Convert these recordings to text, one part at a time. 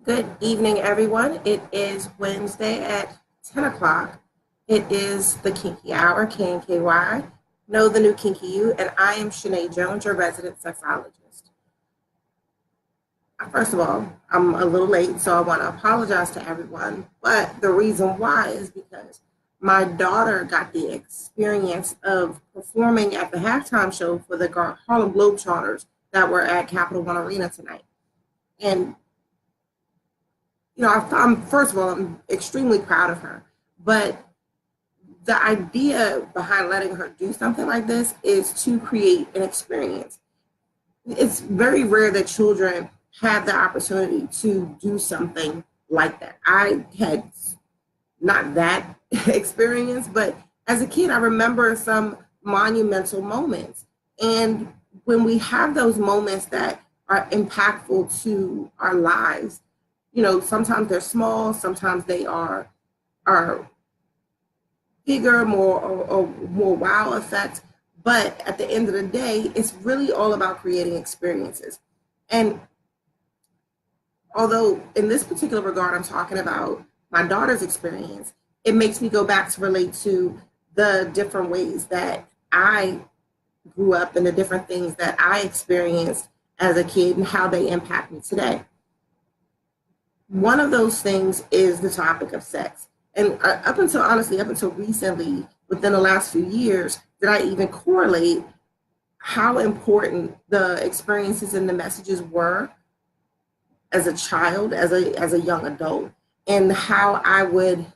Good evening, everyone. It is Wednesday at 10 o'clock. It is the Kinky Hour, KNKY. Know the new Kinky You, and I am Shanae Jones, your resident sexologist. First of all, I'm a little late, so I want to apologize to everyone. But the reason why is because my daughter got the experience of performing at the halftime show for the Harlem Globetrotters that were at Capital One Arena tonight. And I'm first of all, I'm extremely proud of her. But the idea behind letting her do something like this is to create an experience. It's very rare that children have the opportunity to do something like that. I had not that experience, but as a kid, I remember some monumental moments. And when we have those moments that are impactful to our lives, sometimes they're small, sometimes they are bigger, more wow effect. But at the end of the day, it's really all about creating experiences. And although in this particular regard, I'm talking about my daughter's experience, it makes me go back to relate to the different ways that I grew up and the different things that I experienced as a kid and how they impact me today. One of those things is the topic of sex. And up until recently, within the last few years, did I even correlate how important the experiences and the messages were as a child, as a young adult, and how I would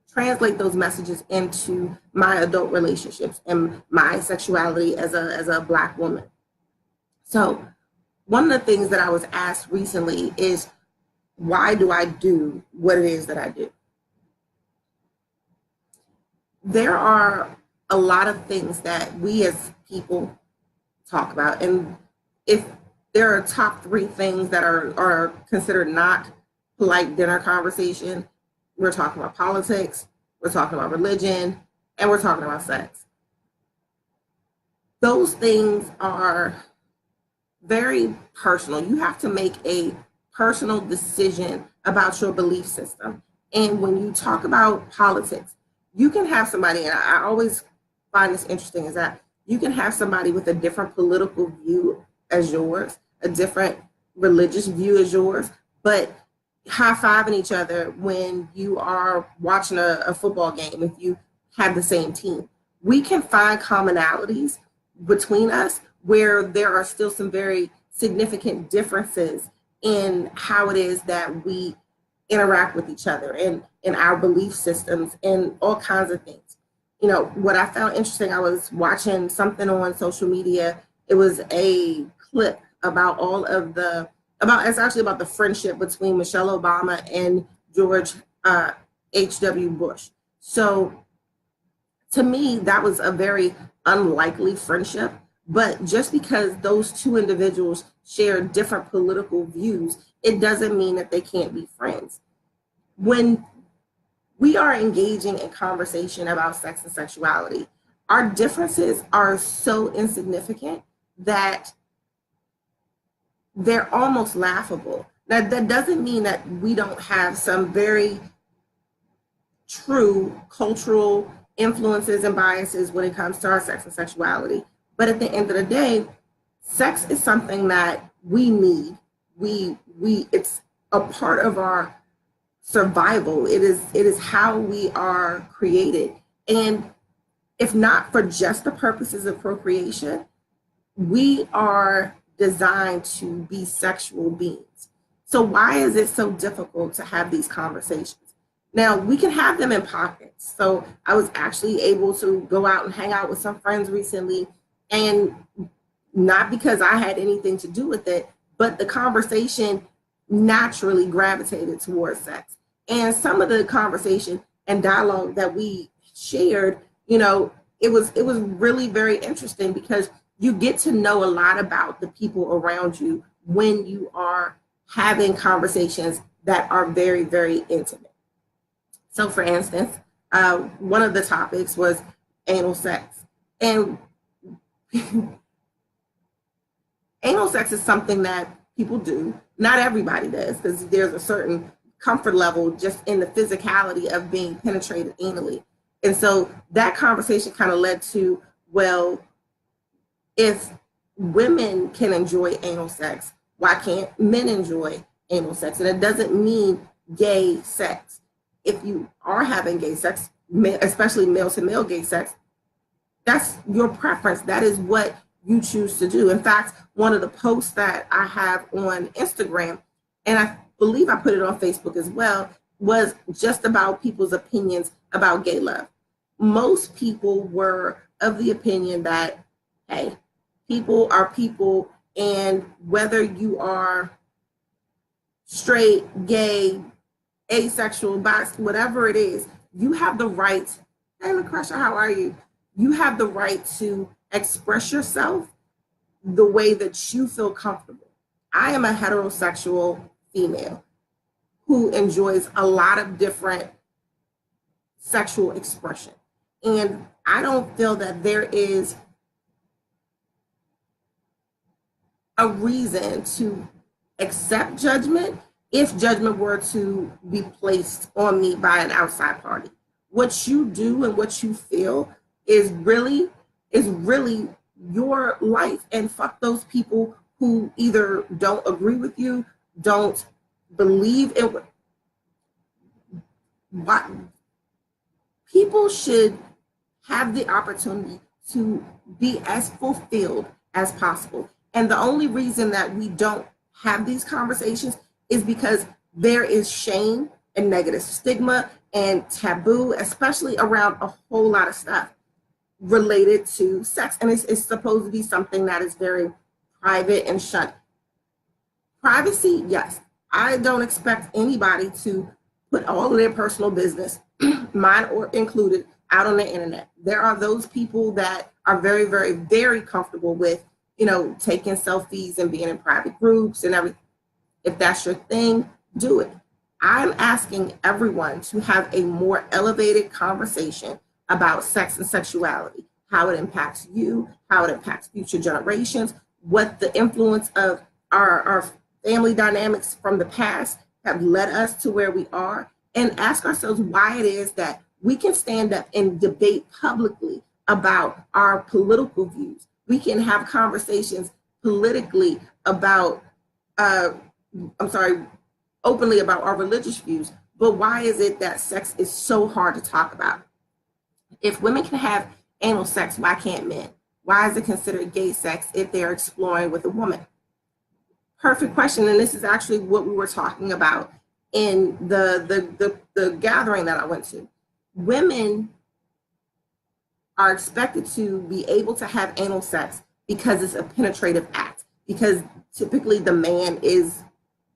translate those messages into my adult relationships and my sexuality as a Black woman. So one of the things that I was asked recently is, why do I do what it is that I do? There are a lot of things that we as people talk about. And if there are top three things that are considered not polite dinner conversation, we're talking about politics, we're talking about religion, and we're talking about sex. Those things are very personal. You have to make a personal decision about your belief system. And when you talk about politics, you can have somebody, and I always find this interesting, is that you can have somebody with a different political view as yours, a different religious view as yours, but high-fiving each other when you are watching a football game, if you have the same team. We can find commonalities between us where there are still some very significant differences in how it is that we interact with each other and in our belief systems and all kinds of things. What I found interesting, I was watching something on social media. It was a clip about it's actually about the friendship between Michelle Obama and George H.W. Bush. So to me, that was a very unlikely friendship. But just because those two individuals share different political views, it doesn't mean that they can't be friends. When we are engaging in conversation about sex and sexuality, our differences are so insignificant that they're almost laughable. That doesn't mean that we don't have some very true cultural influences and biases when it comes to our sex and sexuality. But at the end of the day, sex is something that we need. It's a part of our survival. It is how we are created. And if not for just the purposes of procreation, we are designed to be sexual beings. So why is it so difficult to have these conversations? Now, we can have them in pockets. So I was actually able to go out and hang out with some friends recently, and not because I had anything to do with it, but the conversation naturally gravitated towards sex. And some of the conversation and dialogue that we shared, it was really very interesting because you get to know a lot about the people around you when you are having conversations that are very, very intimate. So for instance, one of the topics was anal sex. And anal sex is something that people do. Not everybody does, because there's a certain comfort level just in the physicality of being penetrated anally. And so that conversation kind of led to, well, if women can enjoy anal sex, why can't men enjoy anal sex? And it doesn't mean gay sex. If you are having gay sex, especially male to male gay sex, that's your preference. That is what you choose to do. In fact, one of the posts that I have on Instagram, and I believe I put it on Facebook as well, was just about people's opinions about gay love. Most people were of the opinion that, hey, people are people, and whether you are straight, gay, asexual, bisexual, whatever it is, you have the right, hey, LaCrusha, how are you? You have the right to express yourself the way that you feel comfortable. I am a heterosexual female who enjoys a lot of different sexual expression. And I don't feel that there is a reason to accept judgment if judgment were to be placed on me by an outside party. What you do and what you feel is really your life, and fuck those people who either don't agree with you, don't believe in what people should have the opportunity to be as fulfilled as possible. And the only reason that we don't have these conversations is because there is shame and negative stigma and taboo, especially around a whole lot of stuff related to sex. And it's supposed to be something that is very private and shut. Privacy, yes. I don't expect anybody to put all of their personal business, mine or included, out on the internet. There are those people that are very, very, very comfortable with, taking selfies and being in private groups and everything. If that's your thing, do it. I'm asking everyone to have a more elevated conversation about sex and sexuality, how it impacts you, how it impacts future generations, what the influence of our family dynamics from the past have led us to where we are, and ask ourselves why it is that we can stand up and debate publicly about our political views. We can have conversations politically about, openly about our religious views, but why is it that sex is so hard to talk about? If women can have anal sex, why can't men? Why is it considered gay sex if they're exploring with a woman? Perfect question, and this is actually what we were talking about in the gathering that I went to. Women are expected to be able to have anal sex because it's a penetrative act, because typically the man is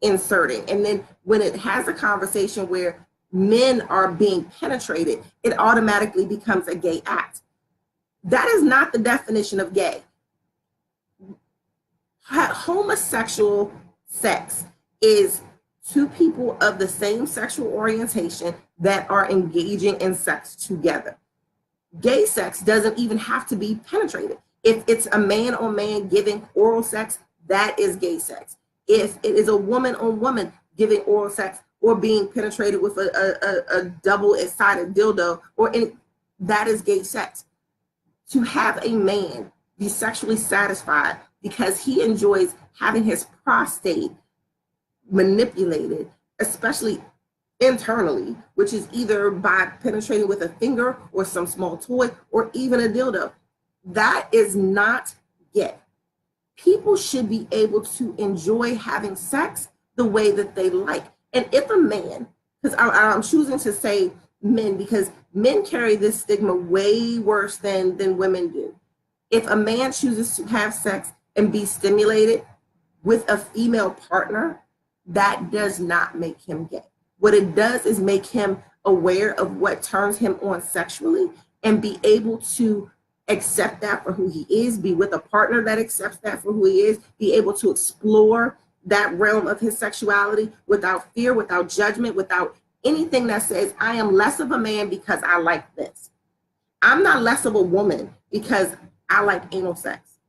inserting. And then when it has a conversation where men are being penetrated, it automatically becomes a gay act. That is not the definition of gay. Homosexual sex is two people of the same sexual orientation that are engaging in sex together. Gay sex doesn't even have to be penetrated. If it's a man on man giving oral sex, that is gay sex. If it is a woman on woman giving oral sex or being penetrated with a double-sided dildo, that is gay sex. To have a man be sexually satisfied because he enjoys having his prostate manipulated, especially internally, which is either by penetrating with a finger or some small toy or even a dildo, that is not gay. People should be able to enjoy having sex the way that they like. And if a man, because I'm choosing to say men because men carry this stigma way worse than women do. If a man chooses to have sex and be stimulated with a female partner, that does not make him gay. What it does is make him aware of what turns him on sexually and be able to accept that for who he is, be with a partner that accepts that for who he is, be able to explore that realm of his sexuality without fear, without judgment, without anything that says, I am less of a man because I like this. I'm not less of a woman because I like anal sex.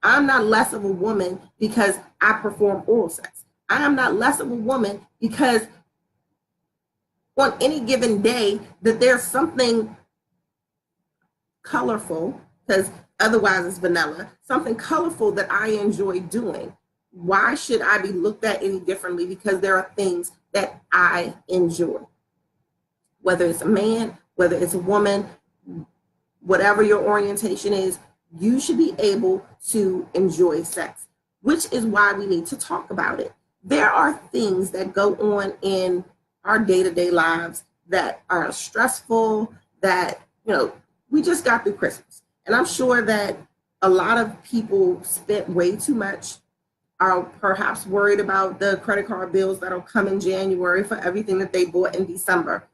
I'm not less of a woman because I perform oral sex. I am not less of a woman because on any given day that there's something colorful, because otherwise it's vanilla, something colorful that I enjoy doing. Why should I be looked at any differently because there are things that I enjoy? Whether it's a man, whether it's a woman, whatever your orientation is, you should be able to enjoy sex, which is why we need to talk about it. There are things that go on in our day-to-day lives that are stressful, that, we just got through Christmas. And I'm sure that a lot of people spent way too much, are perhaps worried about the credit card bills that'll come in January for everything that they bought in December.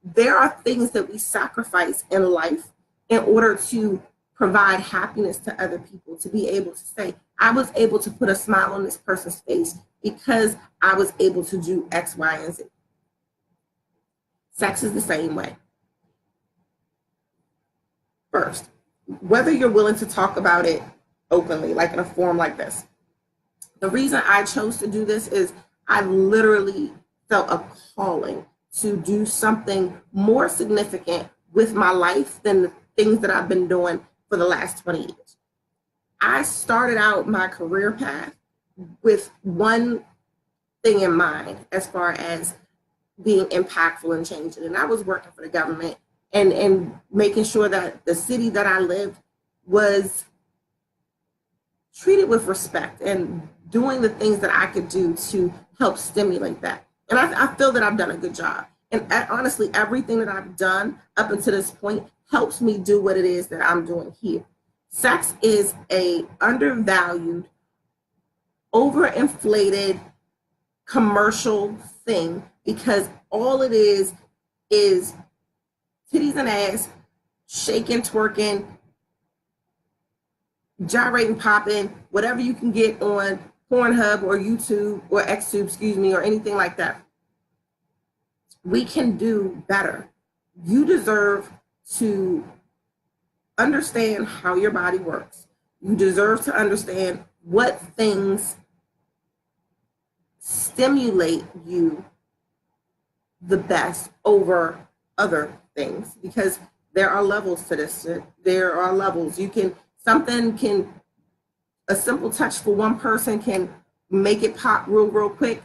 There are things that we sacrifice in life in order to provide happiness to other people, to be able to say, I was able to put a smile on this person's face because I was able to do X, Y, and Z. Sex is the same way. First, whether you're willing to talk about it openly, like in a forum like this. The reason I chose to do this is I literally felt a calling to do something more significant with my life than the things that I've been doing for the last 20 years. I started out my career path with one thing in mind as far as being impactful and changing. And I was working for the government and making sure that the city that I lived was treated with respect and doing the things that I could do to help stimulate that. And I feel that I've done a good job. And honestly, everything that I've done up until this point helps me do what it is that I'm doing here. Sex is a undervalued, overinflated commercial thing because all it is titties and ass, shaking, twerking, gyrating, popping, whatever you can get on Pornhub or YouTube or XTube, or anything like that. We can do better. You deserve to understand how your body works. You deserve to understand what things stimulate you the best over other things, because there are levels to this. There are levels. A simple touch for one person can make it pop real quick.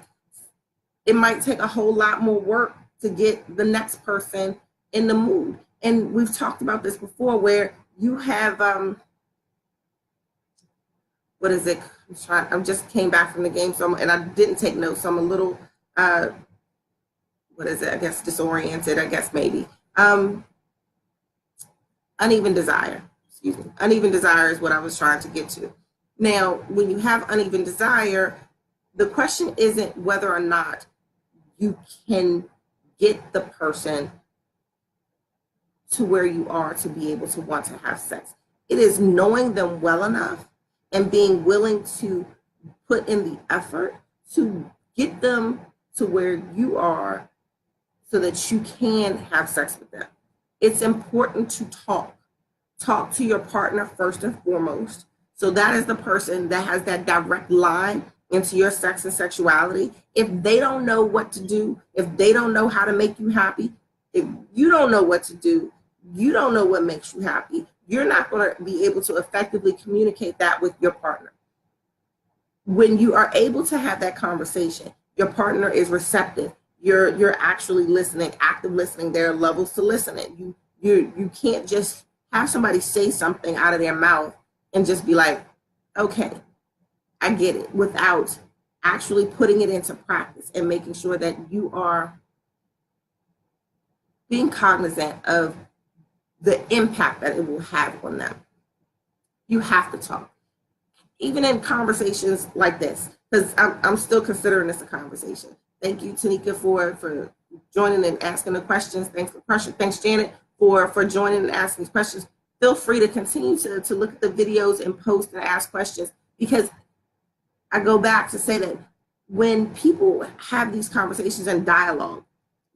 It might take a whole lot more work to get the next person in the mood. And we've talked about this before where you have, what is it? I just came back from the game, and I didn't take notes, so I'm a little, what is it? I guess disoriented, maybe. Uneven desire, Uneven desire is what I was trying to get to. Now, when you have uneven desire, the question isn't whether or not you can get the person to where you are to be able to want to have sex. It is knowing them well enough and being willing to put in the effort to get them to where you are so that you can have sex with them. It's important to talk to your partner first and foremost. So that is the person that has that direct line into your sex and sexuality. If they don't know what to do, if they don't know how to make you happy, if you don't know what to do, you don't know what makes you happy, you're not going to be able to effectively communicate that with your partner. When you are able to have that conversation, your partner is receptive. You're actually listening, active listening. There are levels to listening. You can't just have somebody say something out of their mouth and just be like, okay, I get it, without actually putting it into practice and making sure that you are being cognizant of the impact that it will have on them. You have to talk. Even in conversations like this, because I'm still considering this a conversation. Thank you, Tanika, for joining and asking the questions. Thanks, Janet, for joining and asking questions. Feel free to continue to look at the videos and post and ask questions, because I go back to say that when people have these conversations and dialogue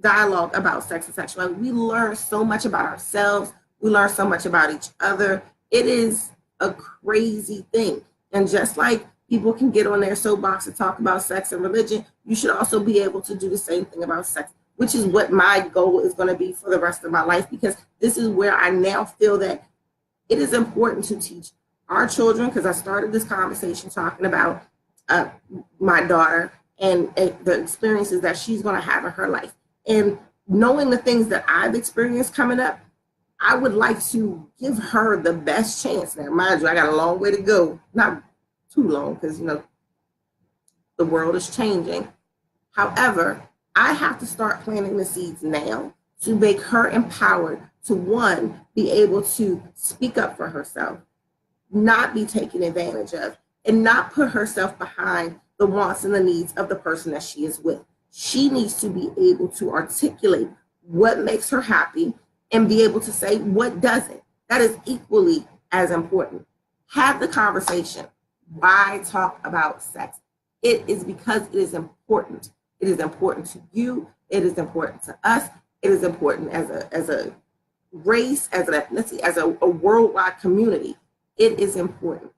about sex and sexuality, we learn so much about ourselves. We learn so much about each other. It is a crazy thing. And just like people can get on their soapbox and talk about sex and religion, you should also be able to do the same thing about sex, which is what my goal is going to be for the rest of my life, because this is where I now feel that it is important to teach our children, because I started this conversation talking about my daughter and the experiences that she's going to have in her life. And knowing the things that I've experienced coming up, I would like to give her the best chance. Now, mind you, I got a long way to go. Not too long, because, the world is changing. However, I have to start planting the seeds now to make her empowered to, one, be able to speak up for herself, not be taken advantage of, and not put herself behind the wants and the needs of the person that she is with. She needs to be able to articulate what makes her happy and be able to say what doesn't. That is equally as important. Have the conversation. Why talk about sex? It is because it is important. It is important to you. It is important to us. It is important as a race, as an ethnicity, as a worldwide community. It is important.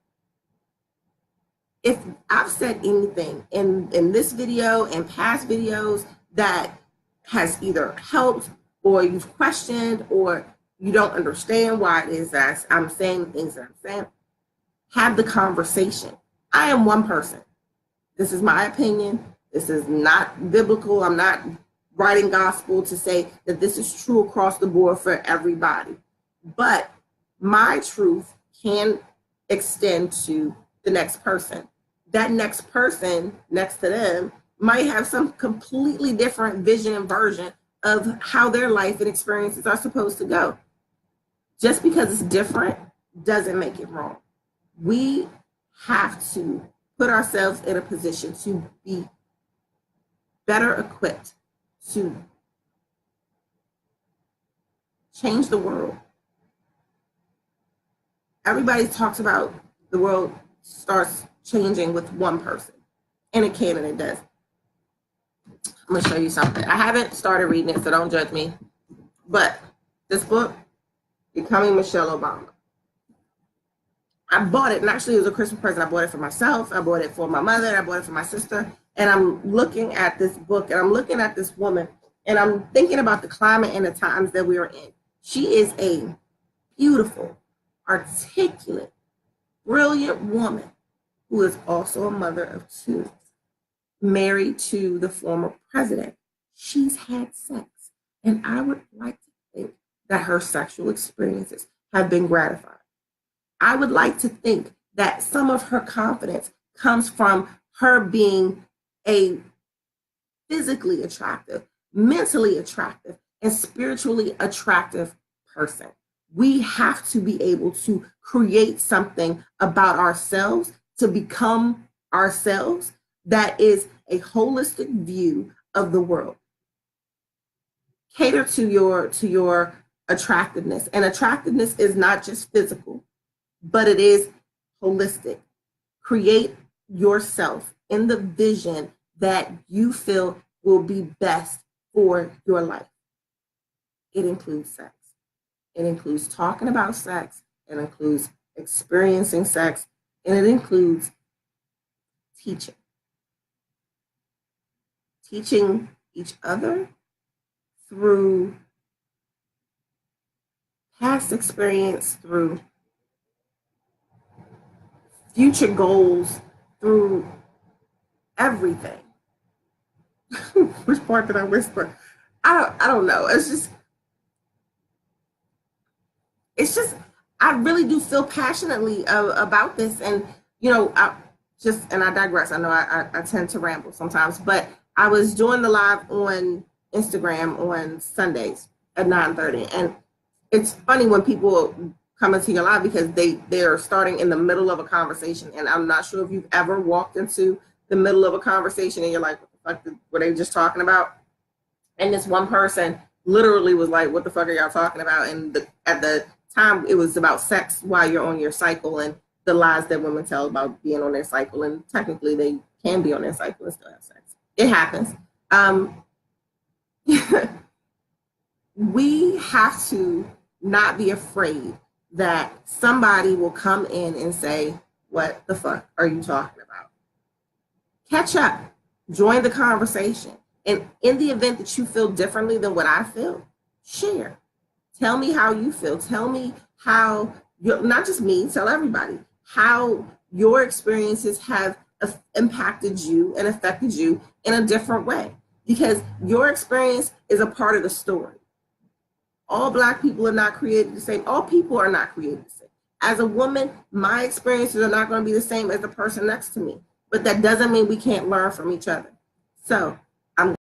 If I've said anything in this video and past videos that has either helped, or you've questioned, or you don't understand why it is that I'm saying the things that I'm saying, have the conversation. I am one person. This is my opinion. This is not biblical. I'm not writing gospel to say that this is true across the board for everybody. But my truth can extend to the next person. That next person next to them might have some completely different vision and version of how their life and experiences are supposed to go. Just because it's different doesn't make it wrong. We have to put ourselves in a position to be better equipped to change the world. Everybody talks about the world starts changing with one person, and it can and it does. I'm gonna show you something. I haven't started reading it, so don't judge me. But this book, Becoming Michelle Obama, I bought it, and actually it was a Christmas present. I bought it for myself, I bought it for my mother, I bought it for my sister, and I'm looking at this book, and I'm looking at this woman, and I'm thinking about the climate and the times that we are in. She is a beautiful, articulate, brilliant woman who is also a mother of two, married to the former president. She's had sex, and I would like to think that her sexual experiences have been gratifying. I would like to think that some of her confidence comes from her being a physically attractive, mentally attractive, and spiritually attractive person. We have to be able to create something about ourselves, to become ourselves, that is a holistic view of the world. Cater to your attractiveness. And attractiveness is not just physical, but it is holistic. Create yourself in the vision that you feel will be best for your life. It includes sex. It includes talking about sex. It includes experiencing sex. And it includes teaching. Teaching each other through past experience, through future goals, through everything. Which part did I whisper? I don't know. It's just I really do feel passionately about this, and I digress. I know I tend to ramble sometimes, but I was doing the live on Instagram on Sundays at 9:30, and it's funny when people come into your live because they're starting in the middle of a conversation, and I'm not sure if you've ever walked into the middle of a conversation and you're like, what the fuck were they just talking about? And this one person literally was like, what the fuck are y'all talking about? And at the time it was about sex while you're on your cycle, and the lies that women tell about being on their cycle, and technically they can be on their cycle and still have sex. It happens. We have to not be afraid that somebody will come in and say, what the fuck are you talking about? Catch up, join the conversation. And in the event that you feel differently than what I feel, share. Tell me how you feel. Tell me how, not just me, tell everybody how your experiences have impacted you and affected you in a different way. Because your experience is a part of the story. All Black people are not created the same. All people are not created the same. As a woman, my experiences are not going to be the same as the person next to me. But that doesn't mean we can't learn from each other. So